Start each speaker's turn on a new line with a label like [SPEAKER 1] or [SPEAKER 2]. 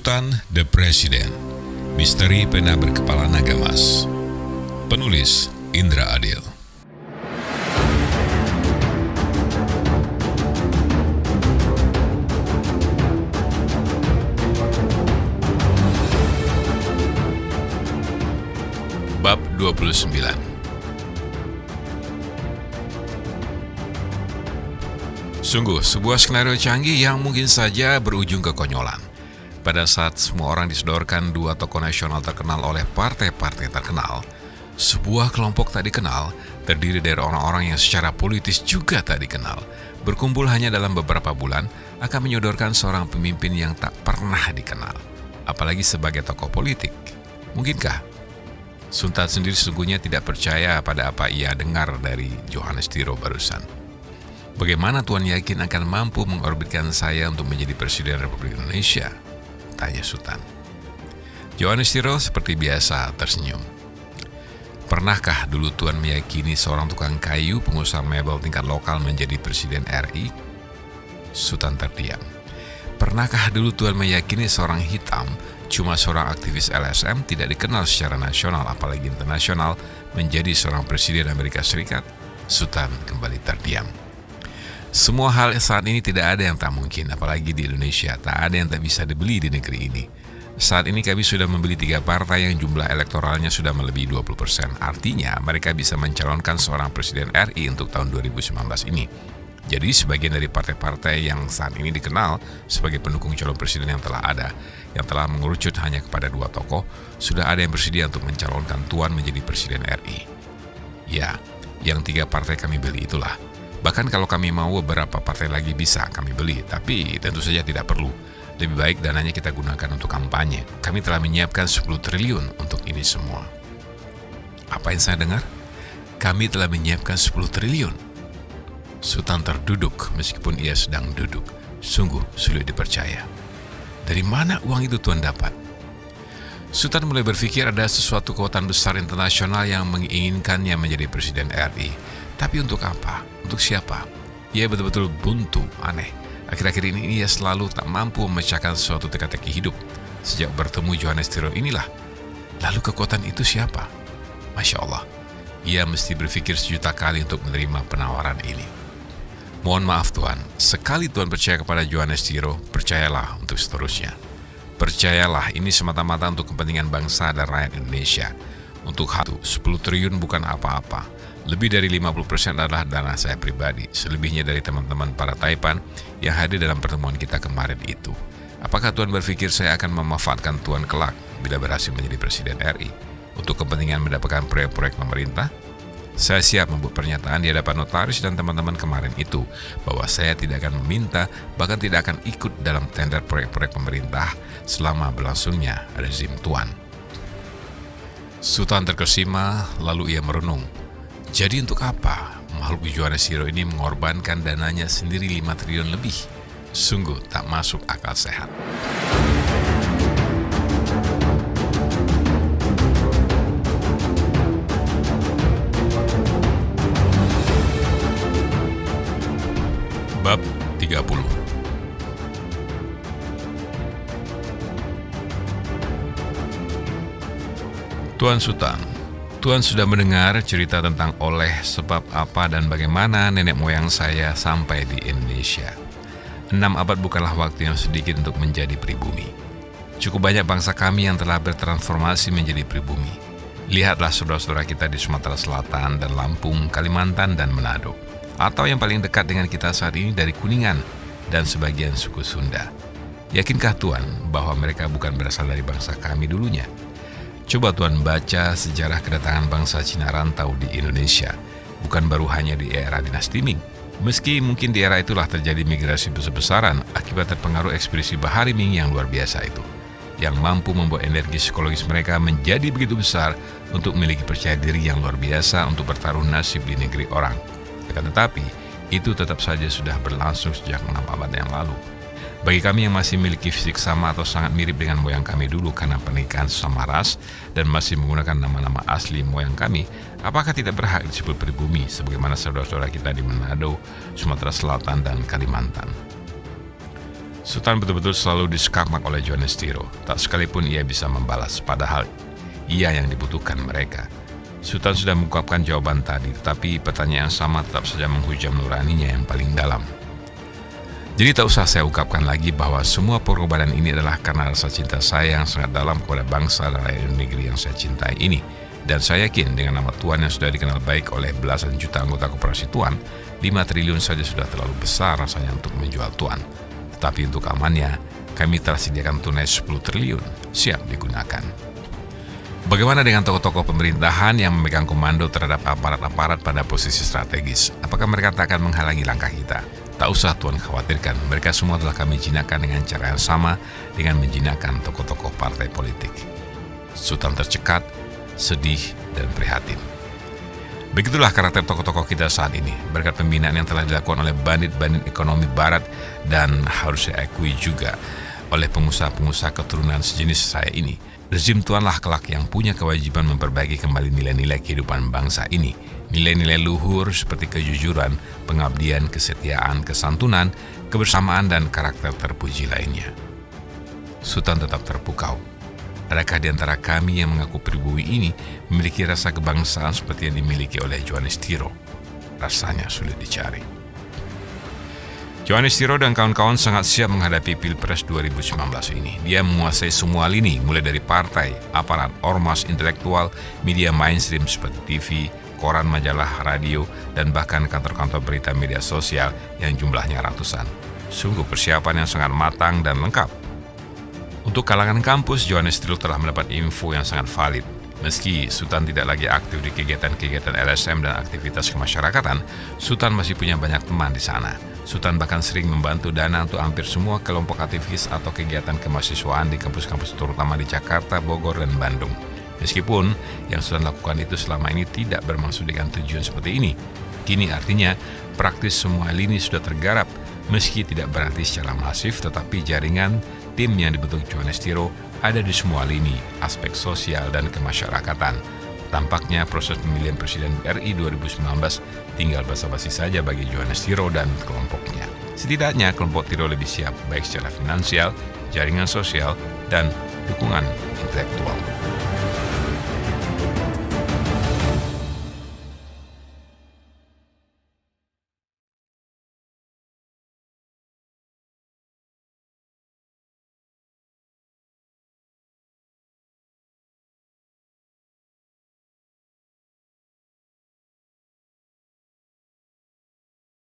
[SPEAKER 1] Sultan the President, Misteri Pena Berkepala Naga Emas. Penulis Indra Adil. Bab 29. Sungguh, sebuah skenario canggih yang mungkin saja berujung kekonyolan. Pada saat semua orang disodorkan dua tokoh nasional terkenal oleh partai-partai terkenal, sebuah kelompok tak dikenal, terdiri dari orang-orang yang secara politis juga tak dikenal, berkumpul hanya dalam beberapa bulan, akan menyodorkan seorang pemimpin yang tak pernah dikenal, apalagi sebagai tokoh politik. Mungkinkah? Sultan sendiri sesungguhnya tidak percaya pada apa ia dengar dari Johannes Tiro barusan. Bagaimana Tuan yakin akan mampu mengorbitkan saya untuk menjadi Presiden Republik Indonesia? Tanya Sultan. Johannes Tiro seperti biasa tersenyum. Pernahkah dulu Tuan meyakini seorang tukang kayu pengusaha mebel tingkat lokal menjadi Presiden RI? Sultan terdiam. Pernahkah dulu Tuan meyakini seorang hitam, cuma seorang aktivis LSM tidak dikenal secara nasional apalagi internasional, menjadi seorang Presiden Amerika Serikat? Sultan kembali terdiam. Semua hal saat ini tidak ada yang tak mungkin, apalagi di Indonesia. Tak ada yang tak bisa dibeli di negeri ini. Saat ini kami sudah membeli 3 partai yang jumlah elektoralnya sudah melebihi 20%. Artinya mereka bisa mencalonkan seorang Presiden RI untuk tahun 2019 ini. Jadi sebagian dari partai-partai yang saat ini dikenal sebagai pendukung calon presiden yang telah ada, yang telah mengerucut hanya kepada 2 tokoh, sudah ada yang bersedia untuk mencalonkan Tuan menjadi Presiden RI. Ya, yang 3 partai kami beli itulah. Bahkan kalau kami mau beberapa partai lagi bisa kami beli, tapi tentu saja tidak perlu. Lebih baik dananya kita gunakan untuk kampanye. Kami telah menyiapkan 10 triliun untuk ini semua. Apa yang saya dengar? Kami telah menyiapkan 10 triliun. Sultan terduduk meskipun ia sedang duduk. Sungguh sulit dipercaya. Dari mana uang itu Tuan dapat? Sultan mulai berpikir ada sesuatu kekuatan besar internasional yang menginginkannya menjadi Presiden RI. Tapi untuk apa? Untuk siapa? Ia betul-betul buntu, aneh. Akhir-akhir ini ia selalu tak mampu memecahkan suatu teka-teki hidup. Sejak bertemu Johannes Tiro inilah. Lalu kekuatan itu siapa? Masya Allah, ia mesti berpikir sejuta kali untuk menerima penawaran ini. Mohon maaf Tuan, sekali Tuan percaya kepada Johannes Tiro, percayalah untuk seterusnya. Percayalah ini semata-mata untuk kepentingan bangsa dan rakyat Indonesia. Untuk hal itu, 10 triliun bukan apa-apa. Lebih dari 50% adalah dana saya pribadi, selebihnya dari teman-teman para Taipan yang hadir dalam pertemuan kita kemarin itu. Apakah Tuan berpikir saya akan memanfaatkan Tuan kelak bila berhasil menjadi Presiden RI untuk kepentingan mendapatkan proyek-proyek pemerintah? Saya siap membuat pernyataan di hadapan notaris dan teman-teman kemarin itu bahwa saya tidak akan meminta, bahkan tidak akan ikut dalam tender proyek-proyek pemerintah selama berlangsungnya rezim Tuan. Sultan terkesima, lalu ia merenung. Jadi untuk apa makhluk Johannes Tiro ini mengorbankan dananya sendiri 5 triliun lebih? Sungguh tak masuk akal sehat. Bab 30. Tuan Sultan, Tuan sudah mendengar cerita tentang oleh, sebab apa dan bagaimana nenek moyang saya sampai di Indonesia. 6 abad bukanlah waktu yang sedikit untuk menjadi pribumi. Cukup banyak bangsa kami yang telah bertransformasi menjadi pribumi. Lihatlah saudara-saudara kita di Sumatera Selatan dan Lampung, Kalimantan dan Manado. Atau yang paling dekat dengan kita saat ini dari Kuningan dan sebagian suku Sunda. Yakinkah Tuan bahwa mereka bukan berasal dari bangsa kami dulunya? Coba Tuan baca sejarah kedatangan bangsa Cina rantau di Indonesia, bukan baru hanya di era dinasti Ming. Meski mungkin di era itulah terjadi migrasi besar-besaran akibat terpengaruh ekspedisi Bahari Ming yang luar biasa itu, yang mampu membuat energi psikologis mereka menjadi begitu besar untuk memiliki percaya diri yang luar biasa untuk bertaruh nasib di negeri orang. Akan tetapi, itu tetap saja sudah berlangsung sejak 6 abad yang lalu. Bagi kami yang masih memiliki fisik sama atau sangat mirip dengan moyang kami dulu karena pernikahan sesama ras dan masih menggunakan nama-nama asli moyang kami, apakah tidak berhak disebut pribumi sebagaimana saudara-saudara kita di Manado, Sumatera Selatan, dan Kalimantan? Sultan betul-betul selalu disekakmak oleh Johannes Tiro. Tak sekalipun ia bisa membalas, padahal ia yang dibutuhkan mereka. Sultan sudah mengungkapkan jawaban tadi, tetapi pertanyaan sama tetap saja menghujam nuraninya yang paling dalam. Jadi tak usah saya ungkapkan lagi bahwa semua pengorbanan ini adalah karena rasa cinta saya yang sangat dalam kepada bangsa dan rakyat negeri yang saya cintai ini. Dan saya yakin dengan nama Tuan yang sudah dikenal baik oleh belasan juta anggota koperasi Tuan, 5 triliun saja sudah terlalu besar rasanya untuk menjual Tuan. Tetapi untuk amannya, kami telah sediakan tunai 10 triliun, siap digunakan. Bagaimana dengan tokoh-tokoh pemerintahan yang memegang komando terhadap aparat-aparat pada posisi strategis? Apakah mereka tak akan menghalangi langkah kita? Tak usah Tuan khawatirkan, mereka semua telah kami jinakkan dengan cara yang sama dengan menjinakkan tokoh-tokoh partai politik. Sultan tercekat, sedih, dan prihatin. Begitulah karakter tokoh-tokoh kita saat ini, berkat pembinaan yang telah dilakukan oleh bandit-bandit ekonomi barat dan harus saya akui juga oleh pengusaha-pengusaha keturunan sejenis saya ini. Rezim Tuanlah kelak yang punya kewajiban memperbaiki kembali nilai-nilai kehidupan bangsa ini. Nilai-nilai luhur seperti kejujuran, pengabdian, kesetiaan, kesantunan, kebersamaan, dan karakter terpuji lainnya. Sultan tetap terpukau. Adakah di antara kami yang mengaku pribumi ini memiliki rasa kebangsaan seperti yang dimiliki oleh Johannes Tiro? Rasanya sulit dicari. Johannes Tiro dan kawan-kawan sangat siap menghadapi Pilpres 2019 ini. Dia menguasai semua lini, mulai dari partai, aparat, ormas, intelektual, media mainstream seperti TV, koran, majalah, radio, dan bahkan kantor-kantor berita media sosial yang jumlahnya ratusan. Sungguh persiapan yang sangat matang dan lengkap. Untuk kalangan kampus, Johannes Tiro telah mendapat info yang sangat valid. Meski Sultan tidak lagi aktif di kegiatan-kegiatan LSM dan aktivitas kemasyarakatan, Sultan masih punya banyak teman di sana. Sultan bahkan sering membantu dana untuk hampir semua kelompok aktivis atau kegiatan kemahasiswaan di kampus-kampus terutama di Jakarta, Bogor, dan Bandung. Meskipun yang Sultan lakukan itu selama ini tidak bermaksud dengan tujuan seperti ini. Kini artinya praktis semua lini sudah tergarap, meski tidak berarti secara masif, tetapi jaringan tim yang dibentuk Johannes Tiro ada di semua lini, aspek sosial dan kemasyarakatan. Tampaknya proses pemilihan Presiden RI 2019 tinggal basa-basi saja bagi Johannes Tiro dan kelompoknya. Setidaknya kelompok Tiro lebih siap baik secara finansial, jaringan sosial, dan dukungan intelektual.